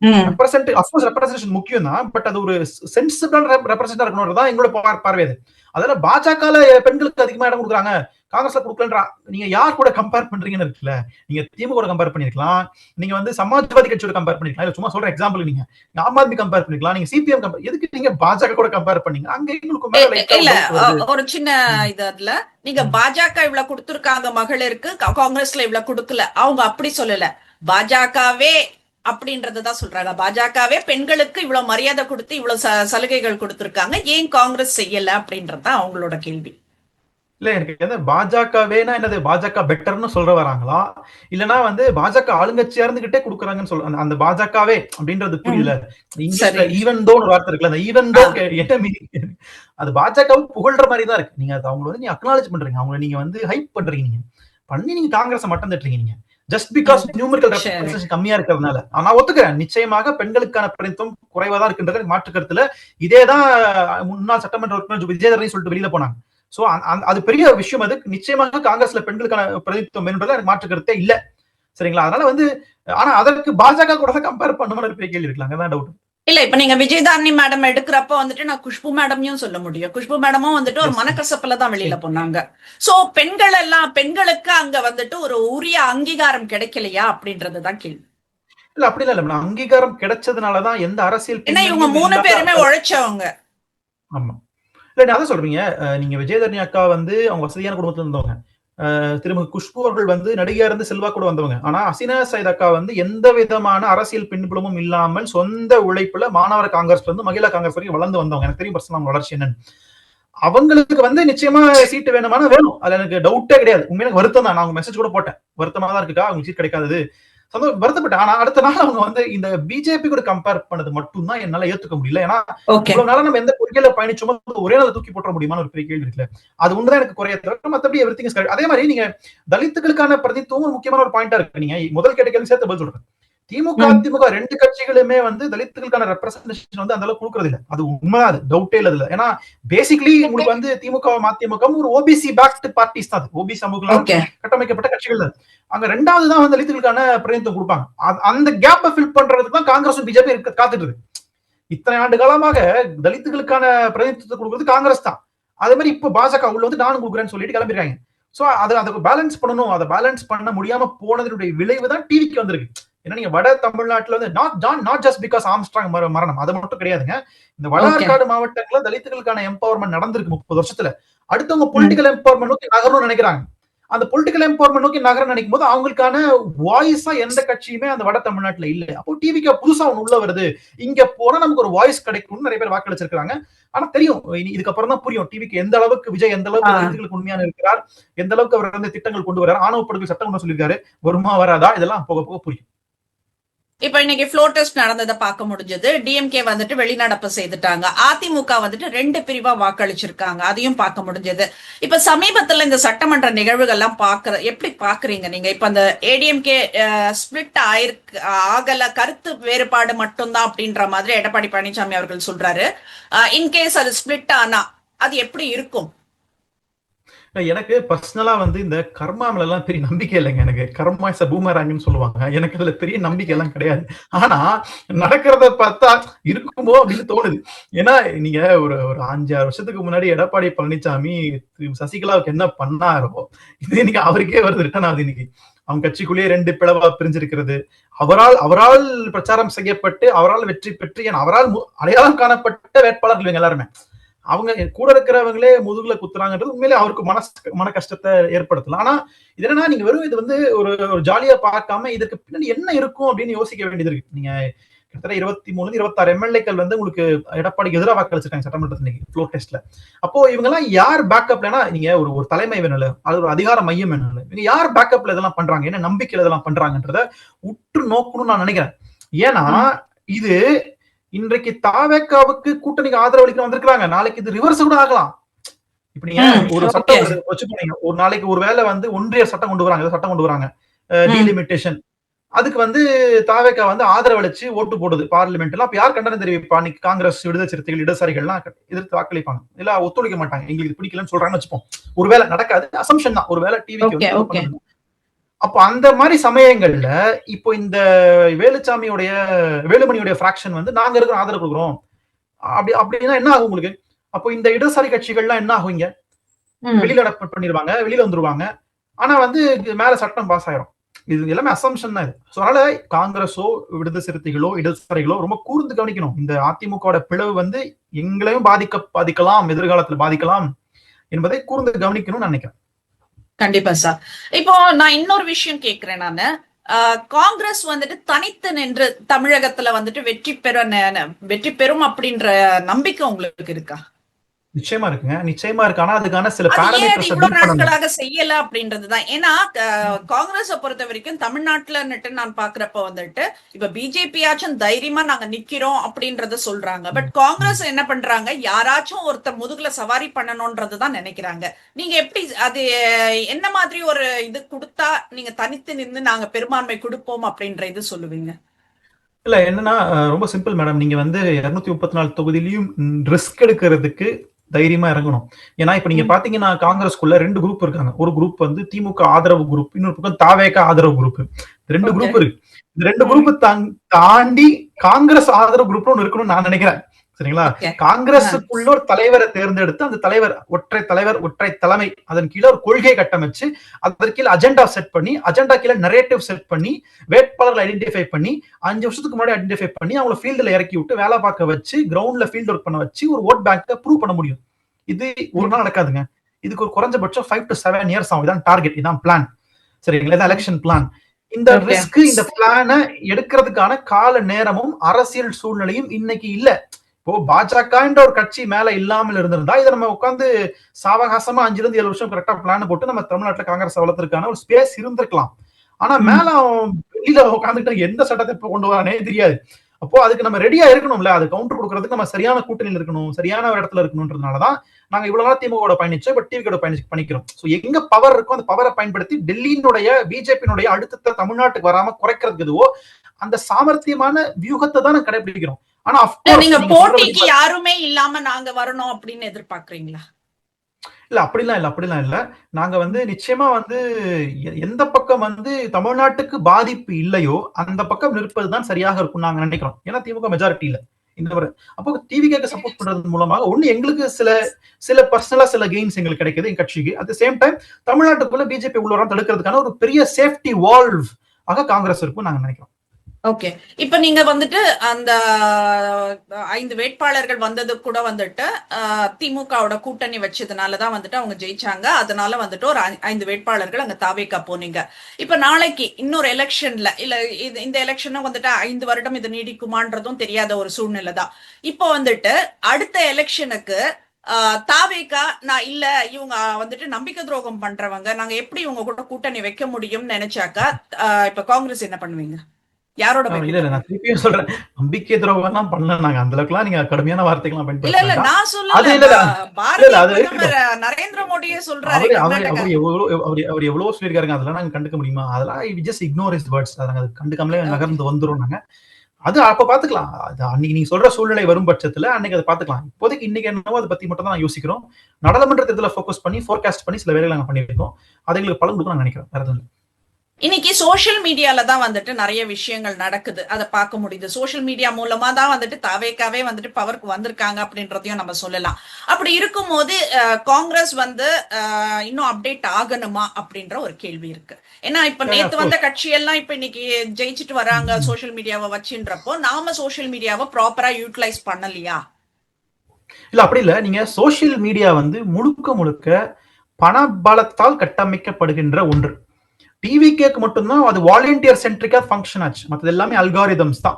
ரெப்ரசன்டேஷன் முக்கியம் தான். பட் அது ஒரு சென்சிபிள் ரெப்ரசன்டா இருக்கணும்ன்றதான் எங்களோட பார்வை. அது அதனால பாஜகல பெண்களுக்கு அதிகமா இடம் கொடுக்குறாங்க, காங்கிரஸ்ல கொடுக்கலன்றா. நீங்க யார் கூட கம்பேர் பண்றீங்கன்னு இருக்குல்ல. நீங்க திமுக கூட கம்பேர் பண்ணிருக்கலாம், நீங்க வந்து சமாஜ்வாதி கட்சியோட கம்பேர் பண்ணிருக்கலாம், இல்ல சும்மா சொல்ற எக்ஸாம்பிள் நீங்க ஆம் ஆத்மி கம்பேர் பண்ணிருக்கலாம், நீங்க சிபிஎம் கம்பேர், எதுக்கு நீங்க பாஜக கூட கம்பேர் பண்ணீங்க? அங்க எங்களுக்கு இல்ல ஒரு சின்ன இது அதுல நீங்க பாஜக இவ்வளவு கொடுத்திருக்காங்க மகளிருக்கு, காங்கிரஸ்ல இவ்வளவு கொடுக்கல, அவங்க அப்படி சொல்லல. பாஜகவே அப்படின்றதான் சொல்றாங்க. பாஜகவே பெண்களுக்கு இவ்வளவு மரியாதை கொடுத்து இவ்வளவு சலுகைகள் கொடுத்திருக்காங்க, ஏன் காங்கிரஸ் செய்யல அப்படின்றதான் அவங்களோட கேள்வி. இல்ல, எனக்கு பாஜகவேனா என்னது, பாஜக பெட்டர்னு சொல்ற வராங்களா, இல்லனா வந்து பாஜக ஆளுங்கட்சியா இருந்துகிட்டே கொடுக்குறாங்கன்னு சொல்ல அந்த பாஜகவே அப்படின்றது புரியல. இங்கிலீஷ்ல ஈவன் தோ ஒரு வார்த்தை இருக்குல்ல, அந்த ஈவன் தோ என்ன மீனிங்? அது பாஜக புகழ்ற மாதிரி தான் இருக்கு. நீங்க அவங்க வந்து நீங்க அக்னாலேஜ் பண்றீங்க, அவங்க நீங்க வந்து ஹைப் பண்றீங்க, நீங்க பண்ணி நீங்க காங்கிரஸ் மட்டம் தட்டுறீங்க. நீங்க ஜஸ்ட் பிகாஸ் நியூமரிக்கல் ரெப்ரசன்டேஷன் கம்மியா இருக்கிறதுனால. நான் ஒத்துக்கிறேன், நிச்சயமாக பெண்களுக்கான பிரதித்துவம் குறைவாதான் இருக்குன்றது மாற்று கருத்துல. இதேதான் முன்னாள் சட்டமன்ற உறுப்பினர் விஜயதரணி சொல்லிட்டு வெளியில போனாங்க. சோ அது பெரிய விஷயம். அது நிச்சயமாக காங்கிரஸ்ல பெண்களுக்கான பிரதித்துவம் என்பதுல எனக்கு மாற்று கருத்தே இல்ல, சரிங்களா? அதனால வந்து ஆனா அதற்கு பாஜக கூட கம்பேர் பண்ணும்போது பெரிய கேள்வி இருக்கலாம். அங்கதான் டவுட். இல்ல, இப்ப நீங்க விஜயதாரணி மேடம் எடுக்கிறப்ப வந்துட்டு நான் குஷ்பு மேடமையும் சொல்ல முடியும். குஷ்பு மேடமும் வந்துட்டு ஒரு மனக்கசப்புல தான் வெளியில போனாங்க. சோ பெண்களுக்கு அங்க வந்துட்டு ஒரு உரிய அங்கீகாரம் கிடைக்கலையா அப்படின்றதுதான் கேள்வி. இல்ல அப்படி இல்ல, அங்கீகாரம் கிடைச்சதுனாலதான் எந்த அரசியல், ஏன்னா இவங்க 3 பேருமே உழைச்சவங்க. ஆமா, இல்ல அதான் சொல்றீங்க. நீங்க விஜயதரணி அக்கா வந்து அவங்க வசதியான குடும்பத்துல இருந்தவங்க, திருமதி குஷ்பு அவர்கள் வந்து நடிகையா இருந்து செல்வாக்கூட வந்தவங்க. ஆனா ஹசீனா சையத் அக்கா வந்து எந்த விதமான அரசியல் பின்புலமும் இல்லாமல் சொந்த உழைப்புல மாணவர் காங்கிரஸ்ல இருந்து மகிழா காங்கிரஸ் வரைக்கும் வளர்ந்து வந்தவங்க. எனக்கு தெரியும் பர்சனல் வளர்ச்சி என்னன்னு. அவங்களுக்கு வந்து நிச்சயமா சீட்டு வேணுமானா வேணும், அதுல எனக்கு டவுட்டே கிடையாது. உண்மையில வருத்தம் தான். நான் அவங்க மெசேஜ் கூட போட்டேன், வருத்தமா தான் இருக்குக்கா அவங்களுக்கு சீட் கிடைக்காது, வருத்தப்பட்டேன். ஆனா அடுத்த நாள் அவங்க வந்து இந்த பிஜேபி கூட கம்பேர் பண்ணது மட்டும் தான் என்னால ஏத்துக்க முடியல. ஏன்னா இவ்வளவு நாளா நம்ம எந்த கொள்கையில பயணிச்சோமோ ஒரே நாள் தூக்கி போட்ட முடியுமான ஒரு பெரிய கேள்வி இருக்குல்ல. அது ஒண்ணுதான் எனக்கு குறைய தவிர மத்தபடி எவ்ரிதிங் இஸ் கரெக்ட். அதே மாதிரி நீங்க தலித்துகளுக்கான பிரதித்துவம் முக்கியமான ஒரு பாயிண்டா இருக்கு. நீங்க முதல் கேட்ட கேள்வி சேர்த்து பதில் சொல்றேன். திமுக அதிமுக 2 கட்சிகளுமே வந்து தலித்துகளுக்கான ரெப்ரசன்டேஷன் வந்து அந்த அளவுக்கு கொடுக்கறது இல்ல. அது உண்மைதான், அது டவுட்டே இல்ல. ஏன்னா பேசிக்கலி உங்களுக்கு வந்து திமுக அதிமுக ஒரு ஓபிசி பேக்ட் பார்ட்டிஸ் தான், ஓபிசி சமூகம் கட்டமைக்கப்பட்ட கட்சிகள் தான். அங்க ரெண்டாவது தான் வந்து தலித்துகளுக்கான பிரதிநிதித்துவம் கொடுப்பாங்க. அந்த கேப்பை ஃபில் பண்றதுக்கு தான் காங்கிரஸும் பிஜேபி காத்துட்டு இருக்கு. இத்தனை ஆண்டு காலமாக தலித்துகளுக்கான பிரதிநிதித்துவம் கொடுக்கறது காங்கிரஸ் தான். அதே மாதிரி இப்ப பாஜக உள்ள வந்து நானும் கொடுக்குறேன்னு சொல்லிட்டு கிளம்பிடுறாங்க. சோ அதை பேலன்ஸ் பண்ணணும். அதை பேலன்ஸ் பண்ண முடியாம போனதனுடைய விளைவு தான் டிவிக்கு வந்திருக்கு. ஏன்னா நீங்க வட தமிழ்நாட்டுல வந்து நாட் ஜஸ்ட் பிகாஸ் ஆம்ஸ்ட்ராங் மரணம் அது மட்டும் கிடையாதுங்க. இந்த வட மாவட்டங்கள்ல தலித்துகளுக்கான எம்பவர்மெண்ட் நடந்திருக்கு 30 வருஷத்துல. அடுத்தவங்க பொலிட்டிக்கல் எம்பவர்மெண்ட் நோக்கி நகரணும்னு நினைக்கிறாங்க. அந்த பொலிட்டிக்கல் எம்பவர்மெண்ட் நோக்கி நகர நினைக்கும் போது அவங்களுக்கான வாய்ஸா எந்த கட்சியுமே அந்த வட தமிழ்நாட்டுல இல்ல. அப்போ டிவிக்கு புதுசா ஒண்ணு உள்ள வருது, இங்க போனா நமக்கு ஒரு வாய்ஸ் கிடைக்கும்னு நிறைய பேர் வாக்களிச்சிருக்காங்க. ஆனா தெரியும், இதுக்கப்புறம் தான் புரியும் டிவிக்கு எந்த அளவுக்கு விஜய் எந்த அளவுக்கு கருத்துக்களுக்கு உண்மையான இருக்கிறார், எந்த அளவுக்கு அவர் வந்து திட்டங்கள் கொண்டு வர்றாரு, ஆணவ படுகொலை சட்டம் கொண்டு சொல்லியிருக்காரு, வருமா வராதா, இதெல்லாம் போக போக புரியும். இப்ப இன்னைக்கு ஃப்ளோ டெஸ்ட் நடந்ததை பார்க்க முடிஞ்சது. டிஎம்கே வந்துட்டு வெளிநடப்பு செய்துட்டாங்க. அதிமுக வந்துட்டு 2 பிரிவா வாக்களிச்சிருக்காங்க, அதையும் பார்க்க முடிஞ்சது. இப்ப சமீபத்துல இந்த சட்டமன்ற நிகழ்வுகள்லாம் எப்படி பாக்குறீங்க நீங்க? இப்ப அந்த ஏடிஎம்கே ஸ்பிளிட் ஆகல, கருத்து வேறுபாடு மட்டும்தான் அப்படின்ற மாதிரி எடப்பாடி பழனிசாமி அவர்கள் சொல்றாரு. இன்கேஸ் அது ஸ்பிளிட் ஆனா அது எப்படி இருக்கும்? எனக்கு பர்சனலா வந்து இந்த கர்மா மேல எல்லாம் பெரிய நம்பிக்கை இல்லைங்க. எனக்கு கர்மா இஸ் பூமராங்னு சொல்லுவாங்க, எனக்கு அதுல பெரிய நம்பிக்கை எல்லாம் கிடையாது. ஆனா நடக்கிறத பார்த்தா இருக்குமோ அப்படின்னு தோணுது. ஏன்னா நீங்க ஒரு 5-6 வருஷத்துக்கு முன்னாடி எடப்பாடி பழனிசாமி சசிகலாவுக்கு என்ன பண்ணாரோ இது இன்னைக்கு அவருக்கே வருது, ரிட்டர்ன் ஆகுது. இன்னைக்கு அவங்க கட்சிக்குள்ளேயே 2 பிளவா பிரிஞ்சிருக்கிறது, அவரால் பிரச்சாரம் செய்யப்பட்டு அவரால் வெற்றி பெற்று அவரால் அடையாளம் காணப்பட்ட வேட்பாளர்கள் எல்லாருமே அவங்க கூட இருக்கிறவங்களே முதுகுல குத்துறாங்கன்றது உண்மையிலே அவருக்கு மன கஷ்டத்தை ஏற்படுத்தலாம். ஆனா இது என்னன்னா, நீங்க வெறும் இது வந்து ஒரு ஜாலியா பார்க்காம இதுக்கு பின்னாடி என்ன இருக்கும் அப்படின்னு யோசிக்க வேண்டியது இருக்கு. நீங்க கிட்டத்தட்ட 23-26 எம்எல்ஏக்கள் வந்து உங்களுக்கு எடப்பாடிக்கு எதிராக வாக்களிச்சிருக்காங்க சட்டமன்றத்தில் ஃப்ளோ டெஸ்ட்ல. அப்போ இவங்க எல்லாம் யார் பேக்கப்லனா, நீங்க ஒரு தலைமை வேணும்ல, அது ஒரு அதிகார மையம் வேணும்ல, இவங்க யார் பேக்கப்ல இதெல்லாம் பண்றாங்க, என்ன நம்பிக்கையில இதெல்லாம் பண்றாங்கன்றத உற்று நோக்கணும்னு நான் நினைக்கிறேன். ஏன்னா இது இன்றைக்கு தாவேக்காவுக்கு கூட்டணிக்கு ஆதரவு அளிக்க வந்திருக்காங்க, நாளைக்கு இது ரிவர்ஸ் கூட ஆகலாம். இப்ப நீங்க ஒரு சட்டம் வச்சு போனீங்க, ஒரு நாளைக்கு ஒரு வேலை வந்து ஒன்றிய சட்டம் கொண்டு வராங்க, சட்டம் கொண்டு வராங்க டீலிமிட்டேஷன், அதுக்கு வந்து தாவேக்கா வந்து ஆதரவு அளிச்சு ஓட்டு போடுது பார்லிமெண்ட்ல. அப்ப யார் கண்டனம் தெரிவிப்பா? காங்கிரஸ், விடுதலை சிறுத்தைகள், இடதுசாரிகள்லாம் எதிர்த்து வாக்களிப்பாங்க, இல்ல ஒத்துழைக்க மாட்டாங்க, எங்களுக்கு பிடிக்கலன்னு சொல்றாங்கன்னு வச்சுப்போம். ஒருவேளை நடக்காது, அசம்ஷன் தான், ஒருவேளை டிவிக்கு. அப்போ அந்த மாதிரி சமயங்கள்ல இப்போ இந்த வேலுமணியுடைய பிராக்ஷன் வந்து நாங்க இருக்கிற ஆதரவு கொடுக்குறோம் அப்படின்னா என்ன ஆகும் உங்களுக்கு? அப்போ இந்த இடதுசாரி கட்சிகள்லாம் என்ன ஆகும்? இங்க வெளியில பண்ணிடுவாங்க, வெளியில வந்துருவாங்க. ஆனா வந்து மேல சட்டம் பாஸ் ஆயிரும். இது எல்லாமே அசம்ஷன் தான். இது அதனால காங்கிரஸோ, விடுதலை சிறுத்தைகளோ, இடதுசாரிகளோ ரொம்ப கூர்ந்து கவனிக்கணும். இந்த அதிமுக பிளவு வந்து எங்களையும் பாதிக்கலாம், எதிர்காலத்துல பாதிக்கலாம் என்பதை கூர்ந்து கவனிக்கணும்னு நினைக்கிறேன். கண்டிப்பா சார். இப்போ நான் இன்னொரு விஷயம் கேக்குறேன். நானு காங்கிரஸ் வந்துட்டு தனித்து நின்று தமிழகத்துல வந்துட்டு வெற்றி பெறும் அப்படின்ற நம்பிக்கை உங்களுக்கு இருக்கா? நிச்சயமா இருக்குங்க, நிச்சயமா இருக்கு. ஆனா அதுக்கான சில நாட்களாக செய்யல அப்படின்றதுதான். ஏன்னா காங்கிரஸ் பொறுத்த வரைக்கும் தமிழ்நாட்டுல நான் பாக்குறப்ப வந்துட்டு இப்ப பிஜேபி ஆச்சும் தைரியமா நாங்க நிக்கிறோம் அப்படின்றத சொல்றாங்க. பட் காங்கிரஸ் என்ன பண்றாங்க, யாராச்சும் ஒருத்தர் முதுகுல சவாரி பண்ணணும்ன்றதுதான் நினைக்கிறாங்க. நீங்க எப்படி அது என்ன மாதிரி ஒரு இது கொடுத்தா நீங்க தனித்து நின்று நாங்க பெரும்பான்மை கொடுப்போம் அப்படின்ற இது சொல்லுவீங்க? இல்ல என்னன்னா ரொம்ப சிம்பிள் மேடம். நீங்க வந்து 234 தொகுதியிலையும் ரிஸ்க் எடுக்கிறதுக்கு தைரியமா இறங்கணும். ஏன்னா இப்ப நீங்க பாத்தீங்கன்னா காங்கிரஸ்குள்ள 2 குரூப் இருக்காங்க. ஒரு குரூப் வந்து திமுக ஆதரவு குரூப், இன்னொரு பக்கம் தாவேகா ஆதரவு குரூப். 2 குரூப் இருக்கு. இந்த 2 குரூப் தாண்டி காங்கிரஸ் ஆதரவு குரூப் ஒன்று இருக்கணும்னு நான் நினைக்கிறேன். சரிங்களா? காங்கிரஸுக்குள்ள ஒரு தலைவரை தேர்ந்தெடுத்து அந்த தலைவர் ஒற்றை தலைமை, அதன் கீழே ஒரு கொள்கை கட்டமைச்சு, அதற்கு கீழே அஜெண்டா செட் பண்ணி, அஜெண்டா கீழே நரேட்டிவ் செட் பண்ணி, வேட்பாளர்கள் ஐடென்டிஃபை பண்ணி, 5 வருஷத்துக்கு முன்னாடி ஐடென்டிஃபை பண்ணி அவங்களை ஃபீல்டுல இறக்கி விட்டு வேலை பார்க்க வச்சு, கிரவுண்ட்ல ஃபீல்ட் ஒர்க் பண்ண வச்சு ஒரு ஓட் பேங்கை ப்ரூவ் பண்ண முடியும். இது ஒரு நாள் நடக்காதுங்க. இதுக்கு ஒரு குறைஞ்சபட்சம் 5 to 7 years ஆகும். இதான் டார்கெட், இதான் பிளான். சரிங்களா? இதான் எலெக்ஷன் பிளான். இந்த ரிஸ்க், இந்த பிளானை எடுக்கிறதுக்கான கால நேரமும் அரசியல் சூழ்நிலையும் இன்னைக்கு இல்ல. இப்போ பாஜக ஒரு கட்சி மேல இல்லாமல் இருந்திருந்தா இதை நம்ம உட்காந்து சாவகாசமா 5-7 வருஷம் கரெக்டா பிளான் போட்டு நம்ம தமிழ்நாட்டுல காங்கிரஸ் வளர்த்திருக்கான ஒரு ஸ்பேஸ் இருந்திருக்கலாம். ஆனா மேல வெளியில உட்காந்துட்டு எந்த சட்டத்தை கொண்டு வரானே தெரியாது. அப்போ அதுக்கு நம்ம ரெடியா இருக்கணும்ல, அது கவுண்டர் கொடுக்கறதுக்கு நம்ம சரியான கூட்டணியில் இருக்கணும், சரியான ஒரு இடத்துல இருக்கணும்ன்றதுனாலதான் நாங்க இவ்வளவு நாள் திமுக பயணிச்சோம், இப்ப டிவியோட பண்ணிக்கிறோம். சோ எங்க பவர் இருக்கோ அந்த பவரை பயன்படுத்தி டெல்லியினுடைய பிஜேபியினுடைய அடுத்த தமிழ்நாட்டுக்கு வராம குறைக்கிறதுக்கு எதுவோ அந்த சாமர்த்தியமான வியூகத்தை தான் நான் கடைபிடிக்கிறோம். ஆனா நீங்க போட்டிக்கு யாருமே இல்லாம நாங்க வரணும் அப்படின்னு எதிர்பார்க்கறீங்களா? இல்ல அப்படிலாம் இல்ல. நாங்க வந்து நிச்சயமா வந்து எந்த பக்கம் வந்து தமிழ்நாட்டுக்கு பாதிப்பு இல்லையோ அந்த பக்கம் நிற்பதுதான் சரியாக இருக்கும் நாங்க நினைக்கிறோம். ஏன்னா திமுக மெஜாரிட்டி இல்ல இந்த முறை. அப்போ டிவிக்கு சப்போர்ட் பண்றது மூலமாக ஒண்ணு எங்களுக்கு சில பர்சனலா சில கெயின்ஸ் எங்களுக்கு கிடைக்குது எங்க கட்சிக்கு. அட் தி சேம் டைம் தமிழ்நாட்டுக்குள்ள பிஜேபி உள்ள தடுக்கிறதுக்கான ஒரு பெரிய சேஃப்டி வால்வ் ஆக காங்கிரஸ் இருக்கும் நாங்க நினைக்கிறோம். ஓகே. இப்ப நீங்க வந்துட்டு அந்த 5 வேட்பாளர்கள் வந்தது கூட வந்துட்டு திமுகவோட கூட்டணி வச்சதுனாலதான் வந்துட்டு அவங்க ஜெயிச்சாங்க. அதனால வந்துட்டு ஒரு 5 வேட்பாளர்கள் அங்க தாவேக்கா போனீங்க. இப்ப நாளைக்கு இன்னொரு எலெக்ஷன்ல இல்ல இந்த எலெக்ஷனும் வந்துட்டு 5 வருடம் இது நீடிக்குமான்றதும் தெரியாத ஒரு சூழ்நிலை தான். இப்போ வந்துட்டு அடுத்த எலெக்ஷனுக்கு தாவேக்கா நான் இல்ல இவங்க வந்துட்டு நம்பிக்கை துரோகம் பண்றவங்க, நாங்க எப்படி இவங்க கூட கூட்டணி வைக்க முடியும்னு நினைச்சாக்கா இப்ப காங்கிரஸ் என்ன பண்ணுவீங்க? யாரோட போய் இல்ல நான் திருப்பியும் சொல்றேன், நம்பிக்கை துரோகம் எல்லாம் பண்ணல. நாங்க அந்த அளவுக்கு நீங்க கடுமையான வார்த்தைகள்லாம் இல்ல பயன்படுத்த இல்ல வேண்டாம். நான் அது சொல்லல. இல்ல பாரதிய அது பிரதமர் இருக்கட்டும். நரேந்திர மோடியே சொல்றாரு அவரு அவரு கர்நாடகா. அவரு அவர் எவ்வளவு சொல்லியிருக்காருங்க. அதெல்லாம் நாங்க கண்டுக்க முடியுமா? அதெல்லாம் we just ignore his words. அத நாங்க கண்டுக்காமலே ஓகே. நகர்ந்து வந்துரும் நாங்க. அது அப்ப பாத்துக்கலாம். அது அன்னைக்கு நீங்க சொல்ற சூழ்நிலை வரும் பட்சத்துல அன்னைக்கு அதை பாத்துக்கலாம். இப்போதைக்கு இன்னைக்கு என்னவோ அதை பத்தி மட்டும் தான் யோசிக்கிறோம். நாடாளுமன்ற தேர்தலை ஃபோக்கஸ் பண்ணி ஃபோர்காஸ்ட் பண்ணி சில வேலைகளை நாங்க பண்ணிருக்கோம். அது எங்களுக்கு பலன் கொடுக்கும் நான் நினைக்கிறேன். வேற எதுவும் இல்ல. இன்னைக்கு சோசியல் மீடியால தான் வந்துட்டு நிறைய விஷயங்கள் நடக்குது. அதை பார்க்க முடியுது. சோசியல் மீடியா மூலமா தான் வந்துட்டு தாவேக்காவே வந்துட்டு பவருக்கு வந்திருக்காங்க அப்படின்றதையும் நம்ம சொல்லலாம். அப்படி இருக்கும்போது காங்கிரஸ் வந்து இன்னும் அப்டேட் ஆகணுமா அப்படின்ற ஒரு கேள்வி இருக்கு. ஏன்னா இப்ப நேத்து வந்த கட்சியெல்லாம் இப்ப இன்னைக்கு ஜெயிச்சுட்டு வராங்க சோசியல் மீடியாவை வச்சுன்றப்போ நாம சோசியல் மீடியாவை ப்ராப்பரா யூட்டிலைஸ் பண்ணலையா? இல்ல அப்படி இல்ல. நீங்க சோசியல் மீடியா வந்து முழுக்க முழுக்க பண பலத்தால் கட்டமைக்கப்படுகின்ற ஒன்று. டிவிகேக்கு மட்டும்தான் அது வாலண்டியர் சென்ட்ரிக்கா ஃபங்க்ஷன் ஆச்சு. மற்றது எல்லாமே அல்காரிதம்ஸ் தான்.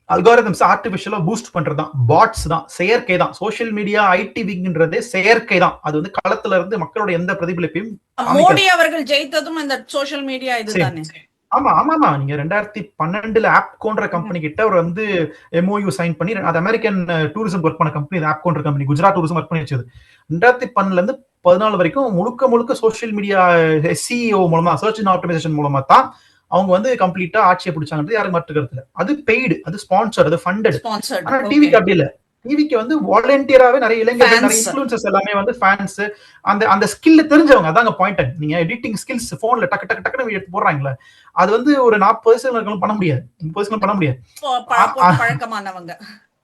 அல்காரிதம்ஸ் ஆர்டிபிஷியலா பூஸ்ட் பண்றதுதான், பாட்ஸ் தான், செயற்கை தான். சோசியல் மீடியா ஐடிவிங்கிறதே செயற்கை தான். அது வந்து களத்துல இருந்து மக்களோட எந்த பிரதிபலிப்பையும் மோடி அவர்கள் ஜெயித்ததும் இந்த சோசியல் மீடியா இதுதானே? ஆமா ஆமா ஆமா. நீங்க 2012 ஆப்கோன்ற கம்பெனி கிட்ட அவர் வந்து எம்ஓயு சைன் பண்ணி, அது அமெரிக்கன் டூரிசம் ஒர்க் பண்ண கம்பெனி, ஆப்கோன்ற கம்பெனி குஜராத் டூரிசம் ஒர்க் பண்ணி வச்சது. 2012 இருந்து 14 வரைக்கும் முழுக்க முழுக்க சோசியல் மீடியா சிஇஓ மூலமா, சர்ச் அண்ட் ஆப்டிமைசேஷன் மூலமா தான் அவங்க வந்து கம்ப்ளீட்டா ஆட்சியை பிடிச்சாங்கன்றது யாரும் மாற்று கருத்து இல்ல. அது பெய்டு, அது ஸ்பான்சர், அது ஃபண்டட். ஆனா டிவிக்கு அப்படி இல்ல. டிவிக்கு வந்து வாலண்டியராவே நிறைய இளைஞர்கள், நிறைய இன்ஃபுளுசர்ஸ் எல்லாமே வந்து ஃபேன்ஸ், அந்த அந்த ஸ்கில் தெரிஞ்சவங்க. அதாங்க பாயிண்ட். நீங்க எடிட்டிங் ஸ்கில்ஸ் போன்ல டக்கு டக்கு டக்குன்னு எடுத்து போடுறாங்களே, அது வந்து ஒரு 40% பண்ண முடியாது, 30% பண்ண முடியாது. பழக்கமானவங்க.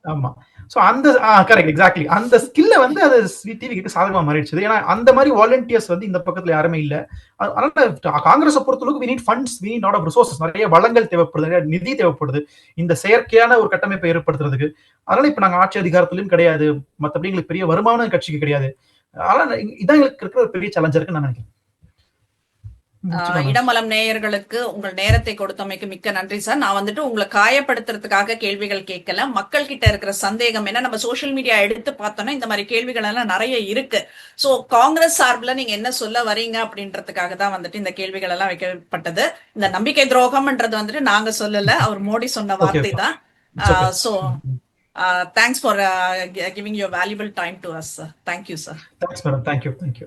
ஆமா. சோ அந்த கரெக்ட், எக்ஸாக்ட்லி. அந்த ஸ்கில்ல வந்து அது டிவி கிட்ட சாதகமா மாறிடுச்சு. ஏன்னா அந்த மாதிரி வாலண்டியர்ஸ் வந்து இந்த பக்கத்துல யாருமே இல்ல. அதனால காங்கிரஸை பொறுத்தளவுக்கு we need funds, we need lot of resources. நிறைய வளங்கள் தேவைப்படுது, நிறைய நிதி தேவைப்படுது இந்த செயற்கையான ஒரு கட்டமைப்பை ஏற்படுத்துறதுக்கு. அதனால இப்ப நாங்க ஆட்சி அதிகாரத்திலும் கிடையாது, மத்தபடி எங்களுக்கு பெரிய வருமான கட்சிக்கு கிடையாது. அதனால இதான் எங்களுக்கு இருக்கிற ஒரு பெரிய சேலஞ்சா இருக்குன்னு நான் நினைக்கிறேன். இடமலம் நேயர்களுக்கு உங்கள் நேரத்தை கொடுத்தமைக்கு மிக்க நன்றி சார். நான் வந்துட்டு உங்களை காயப்படுத்துறதுக்காக கேள்விகள் கேட்கல. மக்கள் கிட்ட இருக்கிற சந்தேகம் என்ன, நம்ம சோசியல் மீடியா எடுத்து பார்த்தோம்னா இந்த மாதிரி கேள்விகள் எல்லாம் நிறைய இருக்கு. சோ காங்கிரஸ் சார்பில் நீங்க என்ன சொல்ல வரீங்க அப்படின்றதுக்காக தான் வந்துட்டு இந்த கேள்விகள் எல்லாம் வைக்கப்பட்டது. இந்த நம்பிக்கை துரோகம்ன்றது வந்துட்டு நாங்க சொல்லல, அவர் மோடி சொன்ன வார்த்தை தான். So thanks for giving your valuable time to us, sir. Thank you, sir. Thanks, madam. Thank you.